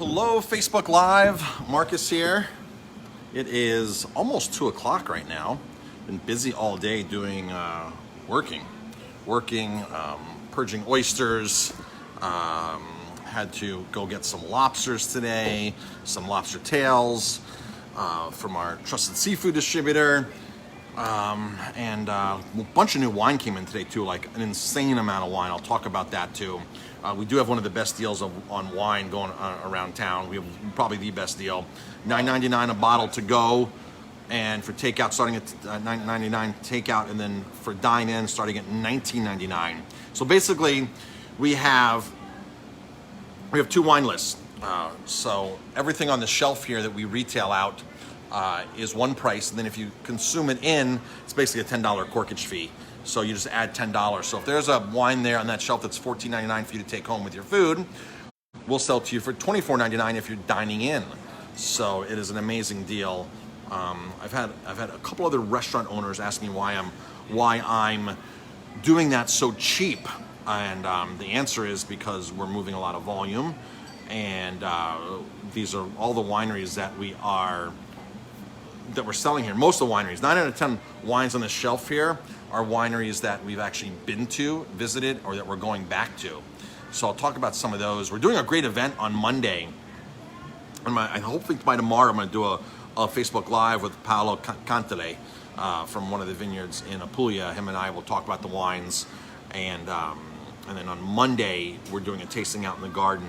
Hello, Facebook Live. Marcus here. It is almost 2 o'clock right now. Been busy all day doing working, purging oysters. Had to go get some lobsters today, some lobster tails from our trusted seafood distributor. And a bunch of new wine came in today too, like an insane amount of wine. I'll talk about that too. We do have one of the best deals on wine going around town. We have probably the best deal. $9.99 a bottle to go, and for takeout starting at $9.99 takeout, and then for dine-in starting at $19.99. So basically, we have two wine lists. So everything on the shelf here that we retail out is one price, and then if you consume it in, it's basically a $10 corkage fee. So you just add $10. So if there's a wine there on that shelf that's $14.99 for you to take home with your food, we'll sell it to you for $24.99 if you're dining in. So it is an amazing deal. I've had a couple other restaurant owners ask me why I'm doing that so cheap, and the answer is because we're moving a lot of volume, and these are all the wineries that we're selling here. Most of the wineries, 9 out of 10 wines on the shelf here are wineries that we've actually been to, visited, or that we're going back to. So I'll talk about some of those. We're doing a great event on Monday. And hopefully by tomorrow I'm going to do a Facebook Live with Paolo Cantale from one of the vineyards in Apulia. Him and I will talk about the wines. And then on Monday, we're doing a tasting out in the garden.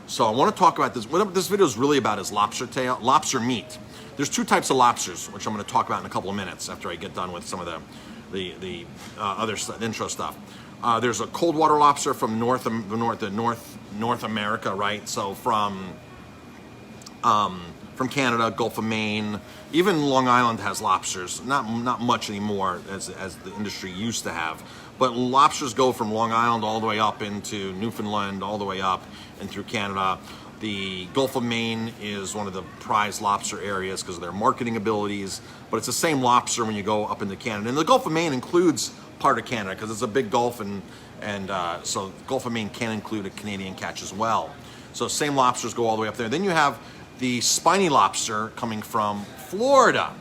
So I want to talk about this. What this video is really about is lobster meat. There's two types of lobsters, which I'm going to talk about in a couple of minutes after I get done with some of the other intro stuff. There's a cold water lobster from North America, right? So from Canada, Gulf of Maine, even Long Island has lobsters. Not much anymore as the industry used to have. But lobsters go from Long Island all the way up into Newfoundland, all the way up and through Canada. The Gulf of Maine is one of the prized lobster areas because of their marketing abilities, but it's the same lobster when you go up into Canada. And the Gulf of Maine includes part of Canada because it's a big gulf, and so Gulf of Maine can include a Canadian catch as well. So same lobsters go all the way up there. Then you have the spiny lobster coming from Florida.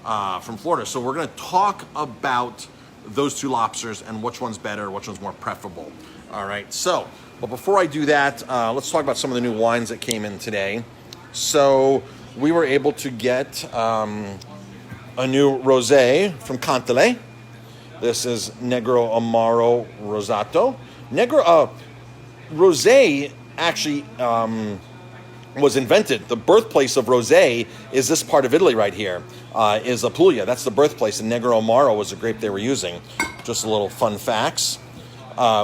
So we're going to talk about those two lobsters and which one's better, which one's more preferable. All right, so. But before I do that, let's talk about some of the new wines that came in today. So we were able to get a new rosé from Cantale. This is Negro Amaro Rosato. Rosé actually was invented. The birthplace of rosé is this part of Italy right here, is Apulia. That's the birthplace, and Negro Amaro was the grape they were using. Just a little fun facts.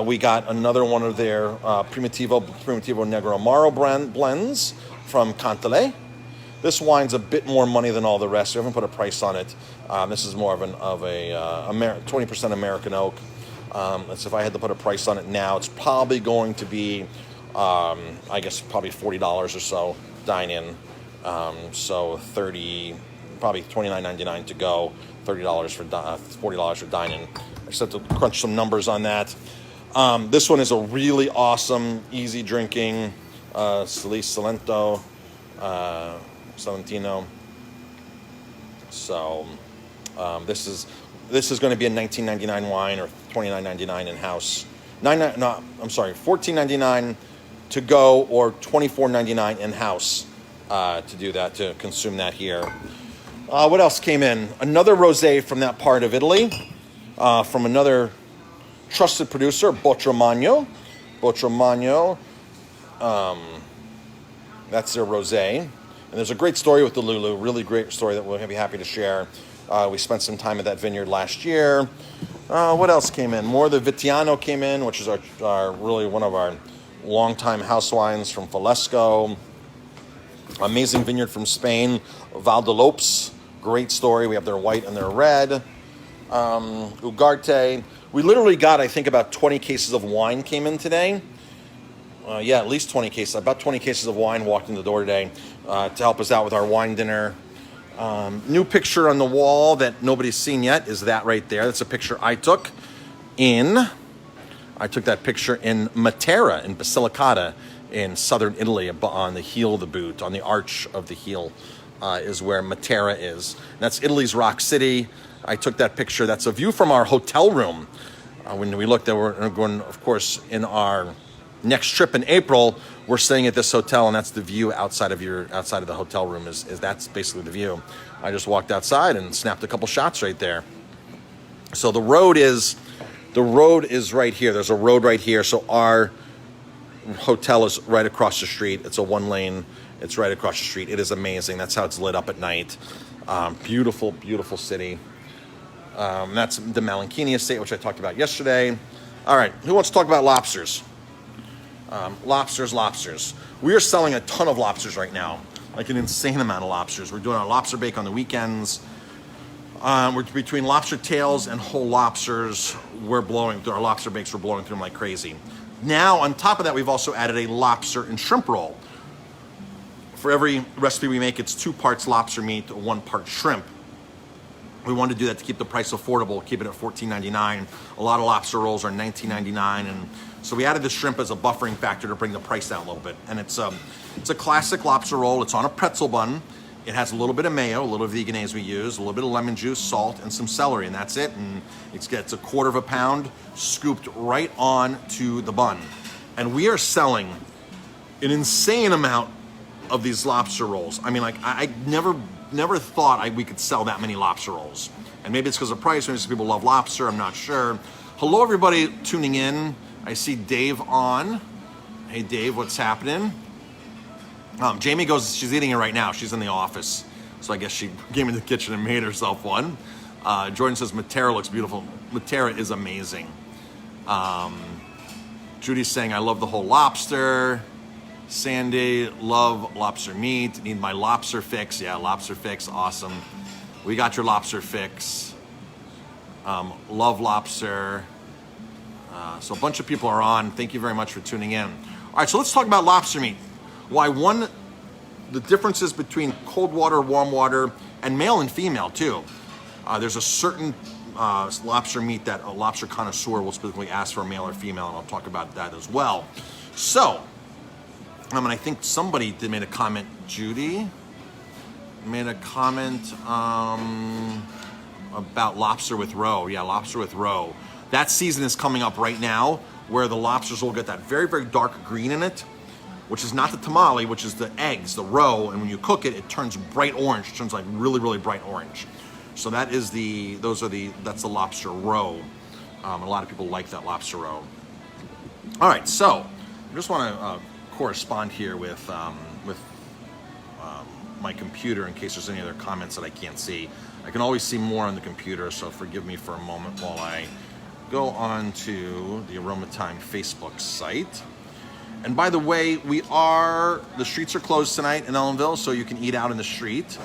We got another one of their Primitivo Negro Amaro brand blends from Cantale. This wine's a bit more money than all the rest. We haven't put a price on it. This is more of a 20% American oak. So if I had to put a price on it now, it's probably going to be, I guess, probably $40 or so dine-in. So probably $29.99 to go, $40 for dine-in. I just have to crunch some numbers on that. This one is a really awesome, easy drinking Salentino. So this is going to be a $19.99 wine or $29.99 in house. $14.99 to go or $24.99 in house to do that, to consume that here. What else came in? Another rosé from that part of Italy. From another trusted producer, Botromagno. That's their rosé. And there's a great story with the Lulu, really great story that we'll be happy to share. We spent some time at that vineyard last year. What else came in? More of the Guiliano came in, which is our really one of our longtime house wines from Valesco. Amazing vineyard from Spain, Valdelopes. Great story. We have their white and their red. Ugarte. We literally got, I think, about 20 cases of wine came in today. At least 20 cases. About 20 cases of wine walked in the door today to help us out with our wine dinner. New picture on the wall that nobody's seen yet is that right there. That's a picture I took I took that picture in Matera, in Basilicata, in southern Italy, on the heel of the boot, on the arch of the heel, is where Matera is. And that's Italy's Rock City. I took that picture. That's a view from our hotel room. When we looked, we're going, of course, in our next trip in April. We're staying at this hotel, and that's the view outside of the hotel room. Is that's basically the view. I just walked outside and snapped a couple shots right there. So the road is right here. There's a road right here. So our hotel is right across the street. It's a one lane. It's right across the street. It is amazing. That's how it's lit up at night. Beautiful, beautiful city. That's the Malinchini estate, which I talked about yesterday. All right, who wants to talk about lobsters? Lobsters. We are selling a ton of lobsters right now, like an insane amount of lobsters. We're doing our lobster bake on the weekends. We're between lobster tails and whole lobsters. We're blowing through our lobster bakes. We're blowing through them like crazy. Now, on top of that, we've also added a lobster and shrimp roll. For every recipe we make, it's 2 parts lobster meat, 1 part shrimp. We wanted to do that to keep the price affordable, keep it at $14.99. A lot of lobster rolls are $19.99, and so we added the shrimp as a buffering factor to bring the price down a little bit. And it's a classic lobster roll. It's on a pretzel bun. It has a little bit of mayo, a little veganese we use, a little bit of lemon juice, salt, and some celery, and that's it. And it's a 1/4 pound scooped right on to the bun. And we are selling an insane amount of these lobster rolls. I mean, like, I never thought we could sell that many lobster rolls. And maybe it's because of price, maybe it's because people love lobster, I'm not sure. Hello, everybody tuning in. I see Dave on. Hey, Dave, what's happening? Jamie goes, she's eating it right now. She's in the office. So I guess she came in the kitchen and made herself one. Jordan says, Matera looks beautiful. Matera is amazing. Judy's saying, I love the whole lobster. Sandy, love lobster meat. Need my lobster fix. Yeah, lobster fix, awesome. We got your lobster fix. Love lobster. So a bunch of people are on. Thank you very much for tuning in. All right, so let's talk about lobster meat. The differences between cold water, warm water, and male and female too. There's a certain lobster meat that a lobster connoisseur will specifically ask for, male or female, and I'll talk about that as well. So, and I think somebody made a comment. Judy made a comment about lobster with roe. Yeah, lobster with roe. That season is coming up right now, where the lobsters will get that very, very dark green in it, which is not the tamale, which is the eggs, the roe, and when you cook it, it turns bright orange. It turns like really, really bright orange. So that's the lobster roe. A lot of people like that lobster roe. All right, so I just want to correspond here with my computer in case there's any other comments that I can't see. I can always see more on the computer, so forgive me for a moment while I go on to the Aroma Time Facebook site. And by the way, the streets are closed tonight in Ellenville, so you can eat out in the street.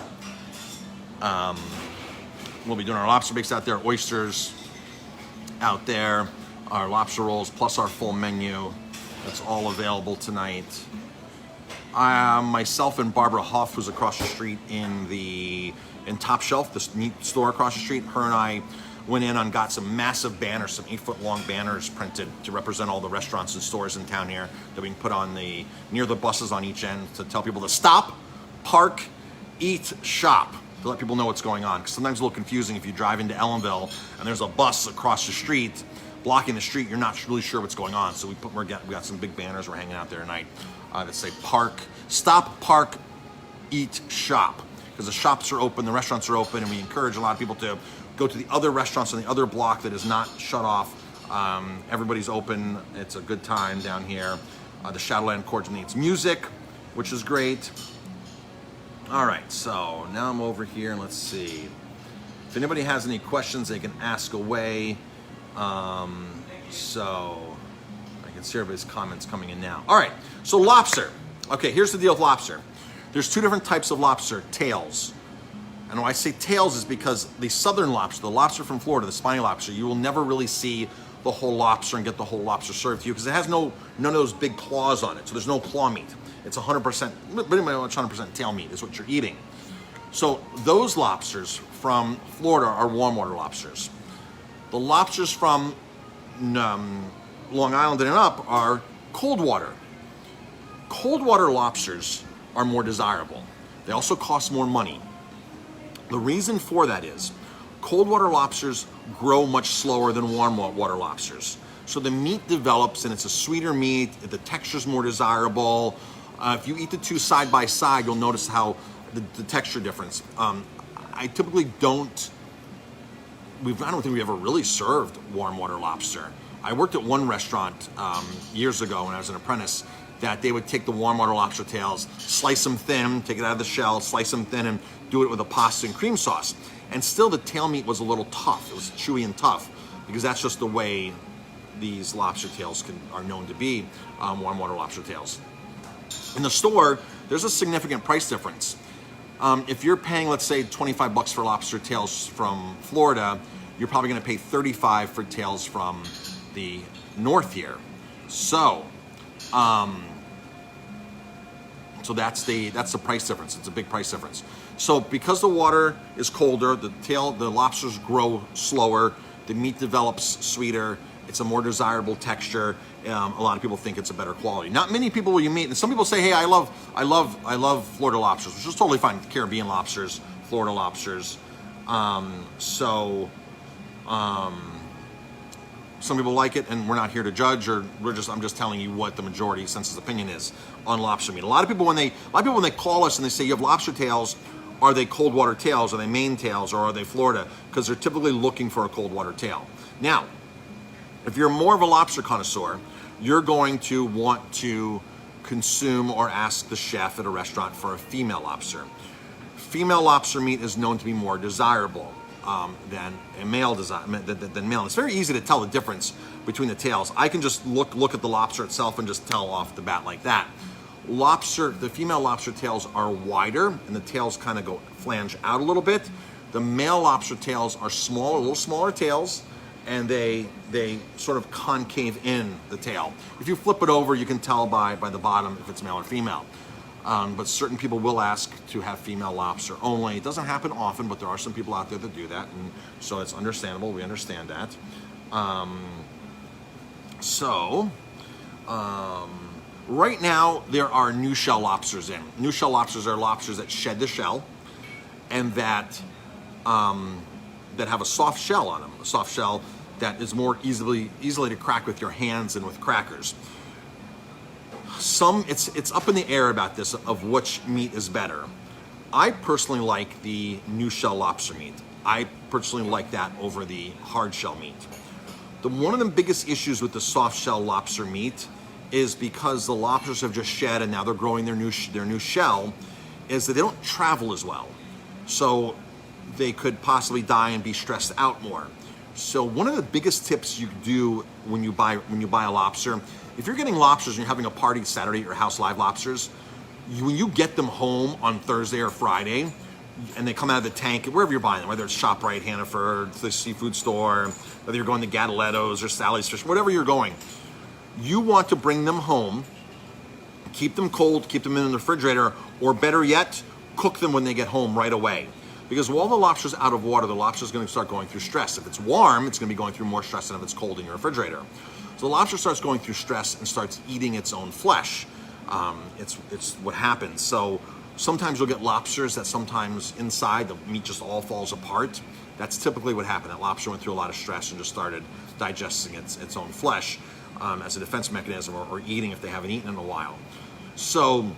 We'll be doing our lobster bakes out there, oysters out there, our lobster rolls, plus our full menu. That's all available tonight. Myself and Barbara Huff, who's across the street in Top Shelf, the meat store across the street, her and I went in and got some massive banners, some 8-foot-long banners printed to represent all the restaurants and stores in town here that we can put on near the buses on each end to tell people to stop, park, eat, shop, to let people know what's going on. Because sometimes it's a little confusing if you drive into Ellenville and there's a bus across the street blocking the street, you're not really sure what's going on. So we got some big banners we're hanging out there tonight that say stop, park, eat, shop. Because the shops are open, the restaurants are open, and we encourage a lot of people to go to the other restaurants on the other block that is not shut off. Everybody's open. It's a good time down here. The Shadowland coordinates music, which is great. All right, so now I'm over here, and let's see. If anybody has any questions, they can ask away. So I can see everybody's comments coming in now. All right, so lobster. Okay, here's the deal with lobster. There's 2 different types of lobster, tails. And when I say tails is because the southern lobster, the lobster from Florida, the spiny lobster, you will never really see the whole lobster and get the whole lobster served to you because it has none of those big claws on it. So there's no claw meat. It's 100%, pretty much 100% tail meat is what you're eating. So those lobsters from Florida are warm water lobsters. The lobsters from Long Island and up are cold water. Cold water lobsters are more desirable. They also cost more money. The reason for that is cold water lobsters grow much slower than warm water lobsters. So the meat develops and it's a sweeter meat, the texture's more desirable. If you eat the two side by side, you'll notice how the texture difference. I typically don't think we ever really served warm water lobster. I worked at one restaurant years ago when I was an apprentice that they would take the warm water lobster tails, slice them thin, take it out of the shell, slice them thin, and do it with a pasta and cream sauce. And still the tail meat was a little tough. It was chewy and tough because that's just the way these lobster tails are known to be, warm water lobster tails. In the store, there's a significant price difference. If you're paying, let's say, $25 for lobster tails from Florida, you're probably going to pay $35 for tails from the north here. So that's the price difference. It's a big price difference. So because the water is colder, the lobsters grow slower, the meat develops sweeter, it's a more desirable texture. A lot of people think it's a better quality. Not many people will you meet, and some people say, "Hey, I love Florida lobsters," which is totally fine. Caribbean lobsters, Florida lobsters. Some people like it, and we're not here to judge, or I'm just telling you what the majority consensus opinion is on lobster meat. A lot of people when they call us and they say, "You have lobster tails," are they cold water tails? Are they Maine tails? Or are they Florida? Because they're typically looking for a cold water tail. Now, if you're more of a lobster connoisseur, you're going to want to consume or ask the chef at a restaurant for a female lobster. Female lobster meat is known to be more desirable than male. It's very easy to tell the difference between the tails. I can just look at the lobster itself and just tell off the bat like that. The female lobster tails are wider and the tails kind of go flange out a little bit. The male lobster tails are smaller, a little smaller tails, and they sort of concave in the tail. If you flip it over, you can tell by the bottom if it's male or female. But certain people will ask to have female lobster only. It doesn't happen often, but there are some people out there that do that, and so it's understandable. We understand that. Right now, there are new shell lobsters in. New shell lobsters are lobsters that shed the shell and that have a soft shell on them, a soft shell that is more easily to crack with your hands than with crackers. It's up in the air about this of which meat is better. I personally like the new shell lobster meat. I personally like that over the hard shell meat. One of the biggest issues with the soft shell lobster meat is because the lobsters have just shed and now they're growing their new shell, is that they don't travel as well. So they could possibly die and be stressed out more. So one of the biggest tips you do when you buy a lobster, if you're getting lobsters and you're having a party Saturday at your house, live lobsters, when you get them home on Thursday or Friday, and they come out of the tank, wherever you're buying them, whether it's ShopRite, Hannaford, the seafood store, whether you're going to Gadaletto's or Sally's Fish, whatever you're going, you want to bring them home, keep them cold, keep them in the refrigerator, or better yet, cook them when they get home right away. Because while the lobster's out of water, the lobster's going to start going through stress. If it's warm, it's going to be going through more stress than if it's cold in your refrigerator. So the lobster starts going through stress and starts eating its own flesh. It's what happens. So sometimes you'll get lobsters that sometimes inside the meat just all falls apart. That's typically what happened. That lobster went through a lot of stress and just started digesting its own flesh as a defense mechanism, or eating if they haven't eaten in a while. So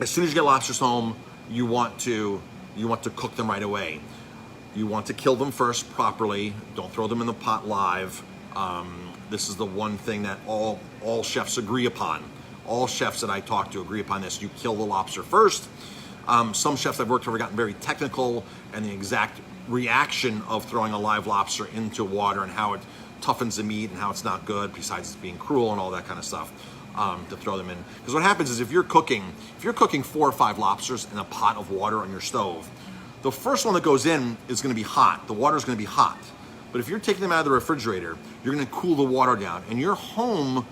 as soon as you get lobsters home, you want to cook them right away. You want to kill them first properly. Don't throw them in the pot live. This is the one thing that all chefs agree upon. All chefs that I talk to agree upon this. You kill the lobster first. Some chefs I've worked with have gotten very technical, and the exact reaction of throwing a live lobster into water and how it toughens the meat and how it's not good, besides it's being cruel and all that kind of stuff, to throw them in. Because what happens is if you're cooking 4 or 5 lobsters in a pot of water on your stove, the first one that goes in is going to be hot. The water is going to be hot. But if you're taking them out of the refrigerator, you're going to cool the water down, and your home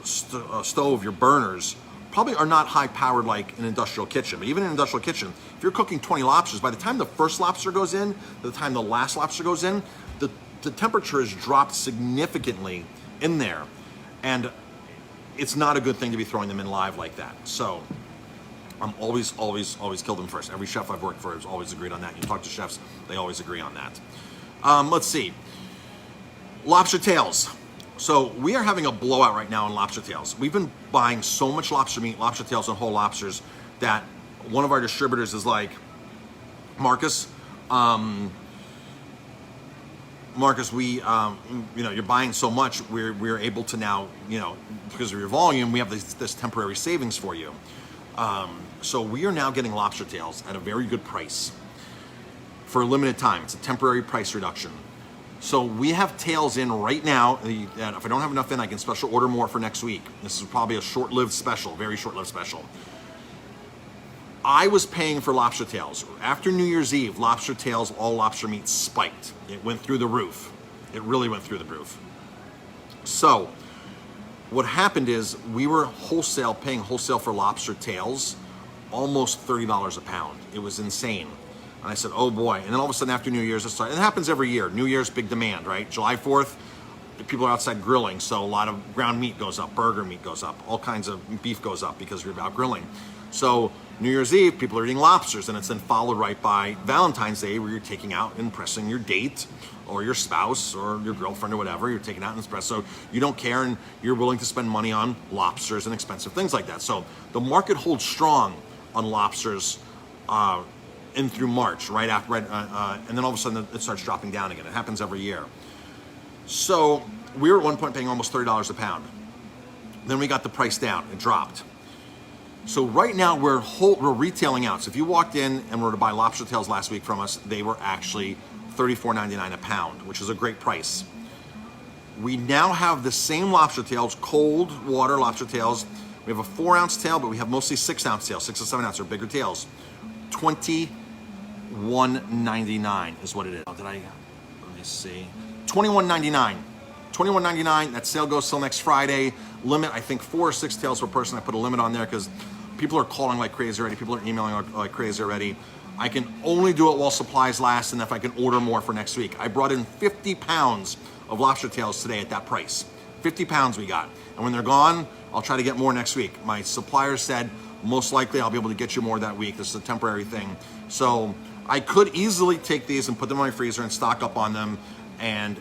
stove, your burners, probably are not high powered like an industrial kitchen. But even in an industrial kitchen, if you're cooking 20 lobsters, by the time the first lobster goes in, by the time the last lobster goes in, the temperature has dropped significantly in there. And it's not a good thing to be throwing them in live like that. So I'm always kill them first. Every chef I've worked for has always agreed on that. You talk to chefs, they always agree on that. Let's see. Lobster tails. So we are having a blowout right now on lobster tails. We've been buying so much lobster meat, lobster tails, and whole lobsters that one of our distributors is like, Marcus, we, you're buying so much, we're able to now, because of your volume, we have this temporary savings for you. So we are now getting lobster tails at a very good price for a limited time. It's a temporary price reduction. So we have tails in right now, and if I don't have enough in, I can special order more for next week. This is probably a short-lived special, very short-lived special. I was paying for lobster tails. After New Year's Eve, lobster tails, all lobster meat spiked. It went through the roof. It really went through the roof. So what happened is we were paying wholesale for lobster tails, almost $30 a pound. It was insane. And I said, oh boy. And then all of a sudden after New Year's, it happens every year. New Year's, big demand, right? July 4th, people are outside grilling. So a lot of ground meat goes up, burger meat goes up, all kinds of beef goes up because we're out grilling. So New Year's Eve, people are eating lobsters, and it's then followed right by Valentine's Day, where you're taking out and impressing your date or your spouse or your girlfriend or whatever. You're taking out and impress. So you don't care, and you're willing to spend money on lobsters and expensive things like that. So the market holds strong on lobsters in through March, right after, and then all of a sudden it starts dropping down again. It happens every year. So we were at one point paying almost $30 a pound. Then we got the price down. It dropped. So right now we're retailing out. So if you walked in and were to buy lobster tails last week from us, they were actually $34.99 a pound, which is a great price. We now have the same lobster tails, cold water lobster tails. We have a 4-ounce tail, but we have mostly 6-ounce tails, 6 or 7 ounce or bigger tails. $21.99 is what it is. Let me see. $21.99. $21.99. That sale goes till next Friday. Limit, I think 4 or 6 tails per person. I put a limit on there because people are calling like crazy already. People are emailing like crazy already. I can only do it while supplies last, and if I can order more for next week. I brought in 50 pounds of lobster tails today at that price. 50 pounds we got. And when they're gone, I'll try to get more next week. My supplier said, most likely I'll be able to get you more that week. This is a temporary thing. So I could easily take these and put them in my freezer and stock up on them and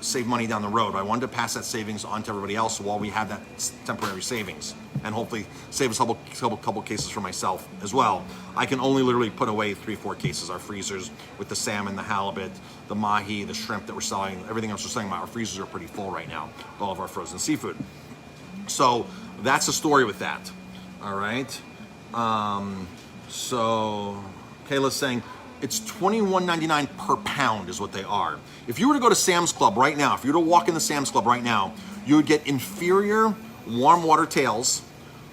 save money down the road. But I wanted to pass that savings on to everybody else while we have that temporary savings, and hopefully save us a couple cases for myself as well. I can only literally put away 3-4 cases. Our freezers with the salmon, the halibut, the mahi, the shrimp that we're selling, everything else we're selling, our freezers are pretty full right now with all of our frozen seafood. So that's the story with that. All right. So Kayla's saying it's $21.99 per pound is what they are. If you were to go to Sam's Club right now, if you were to walk in the Sam's Club right now, you would get inferior warm water tails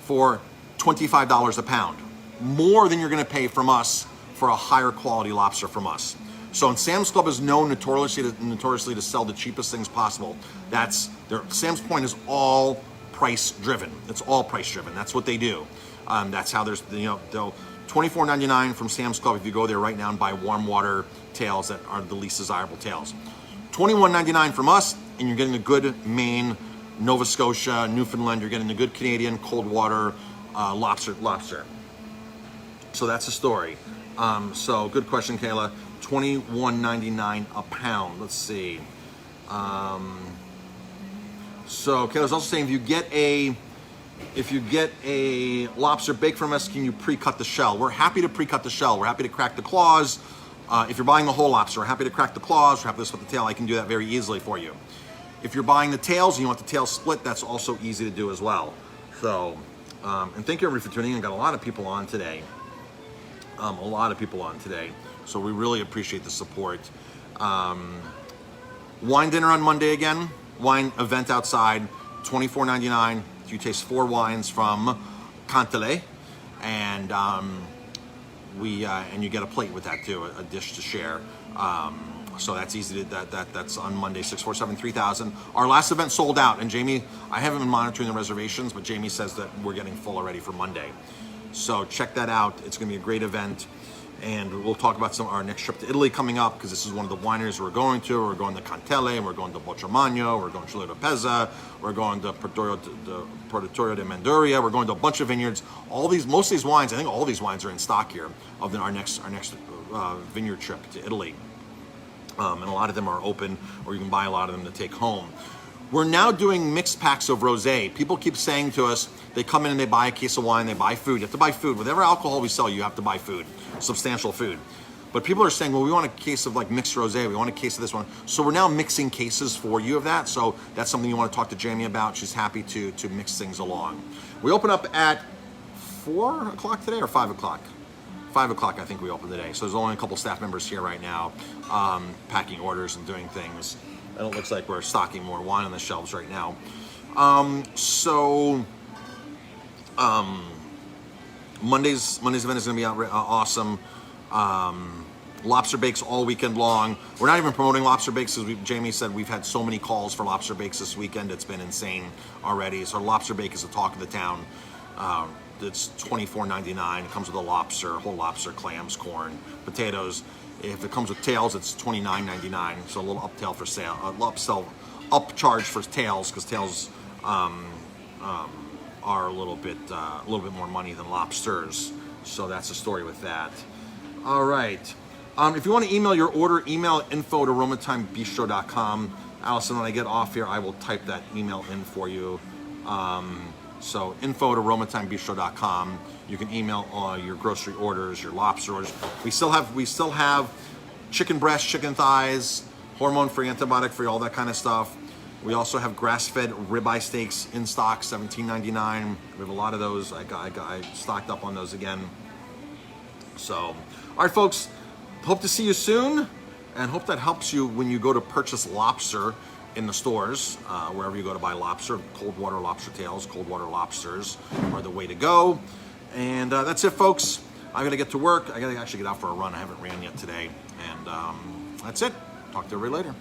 for $25 a pound, more than you're going to pay from us for a higher quality lobster from us. So, and Sam's Club is known notoriously to sell the cheapest things possible. Sam's Point is all price driven. It's all price driven. That's what they do. That's how they'll $24.99 from Sam's Club if you go there right now and buy warm water tails that are the least desirable tails. $21.99 from us, and you're getting a good Maine, Nova Scotia, Newfoundland. You're getting a good Canadian cold water lobster. So that's the story. So good question, Kayla. $21.99 a pound. Let's see. So Kayla's also saying if you get a lobster baked from us, can you pre-cut the shell? We're happy to pre-cut the shell. We're happy to crack the claws. If you're buying the whole lobster, we're happy to crack the claws. We're happy to split the tail. I can do that very easily for you. If you're buying the tails and you want the tail split, that's also easy to do as well. So, and thank you everybody for tuning in. Got a lot of people on today. So we really appreciate the support. Wine dinner on Monday again. Wine event outside, $24.99. You taste 4 wines from Cantele, and you get a plate with that too, a dish to share. So that's easy to that's on Monday, 647-3000. Our last event sold out, and Jamie, I haven't been monitoring the reservations, but Jamie says that we're getting full already for Monday. So check that out. It's going to be a great event, And we'll talk about our next trip to Italy coming up, because this is one of the wineries we're going to. We're going to Cantele, we're going to Bocciamagno, we're going to Chile de Pezza, we're going to Produttorio de Manduria, we're going to a bunch of vineyards. Most of these wines, I think all these wines are in stock here of our next vineyard trip to Italy. And a lot of them are open, or you can buy a lot of them to take home. We're now doing mixed packs of rosé. People keep saying to us, they come in and they buy a case of wine, they buy food. You have to buy food. Whatever alcohol we sell, you have to buy food, substantial food. But people are saying, well, we want a case of like mixed rosé, we want a case of this one. So we're now mixing cases for you of that. So that's something you want to talk to Jamie about. She's happy to mix things along. We open up at 4 o'clock today, or 5 o'clock? 5 o'clock, I think we open today. So there's only a couple staff members here right now, packing orders and doing things. And it looks like we're stocking more wine on the shelves right now. Monday's event is going to be awesome. Lobster bakes all weekend long. We're not even promoting lobster bakes, because Jamie said we've had so many calls for lobster bakes this weekend. It's been insane already. So lobster bake is the talk of the town. It's $24.99. It comes with a lobster, whole lobster, clams, corn, potatoes. If it comes with tails, it's $29.99. So a little uptail for sale, upcharge for tails, because tails are a little bit more money than lobsters. So that's the story with that. All right. If you want to email your order, email info@romatimebistro.com. Allison, when I get off here, I will type that email in for you. So info@romatimebistro.com. You can email your grocery orders, your lobster orders. We still have chicken breast, chicken thighs, hormone-free, antibiotic-free, all that kind of stuff. We also have grass-fed ribeye steaks in stock, $17.99. We have a lot of those. I stocked up on those again. So, all right, folks. Hope to see you soon, and hope that helps you when you go to purchase lobster in the stores, wherever you go to buy lobster. Cold water lobster tails, cold water lobsters are the way to go. And that's it, folks. I'm going to get to work. I got to actually get out for a run. I haven't ran yet today. And that's it. Talk to everybody later.